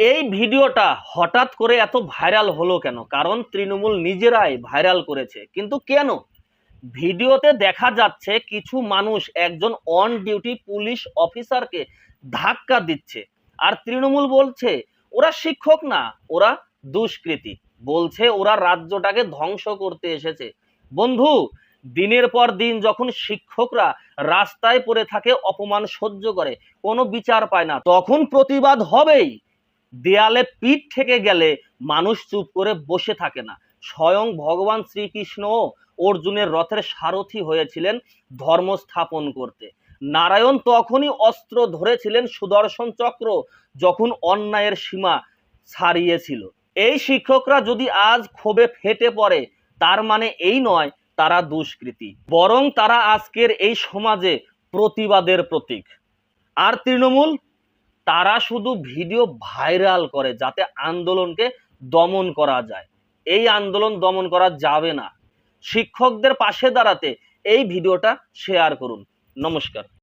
এই ভিডিওটা হঠাৎ করে এত ভাইরাল হলো কেন? কারণ তৃণমূল নিজেরাই ভাইরাল করেছে। কিন্তু কেন? ভিডিওতে দেখা যাচ্ছে কিছু মানুষ একজন অন ডিউটি পুলিশ অফিসারকে ধাক্কা দিচ্ছে, আর তৃণমূল বলছে ওরা শিক্ষক না, ওরা দুষ্কৃতী। বলছে ওরা রাজ্যটাকে ধ্বংস করতে এসেছে। বন্ধু, দিনের পর দিন যখন শিক্ষকরা রাস্তায় পড়ে থাকে, অপমান সহ্য করে, কোনো বিচার পায় না, তখন প্রতিবাদ হবেই। দেয়ালে পিঠ থেকে গেলে মানুষ চুপ করে বসে থাকে না। স্বয়ং ভগবান শ্রীকৃষ্ণ অর্জুনের রথের সারথি হয়েছিলেন ধর্ম স্থাপন করতে। নারায়ণ তখনই অস্ত্র ধরেছিলেন সুদর্শন চক্র, যখন অন্যায়ের সীমা ছাড়িয়েছিল। এই শিক্ষকরা যদি আজ ক্ষোভে ফেটে পড়ে, তার মানে এই নয় তারা দুষ্কৃতী, বরং তারা আজকের এই সমাজে প্রতিবাদের প্রতীক। আর তৃণমূল, তারা শুধু ভিডিও ভাইরাল করে যাতে আন্দোলনকে দমন করা যায়। এই আন্দোলন দমন করা যাবে না। শিক্ষকদের পাশে দাঁড়াতে এই ভিডিওটা শেয়ার করুন। নমস্কার।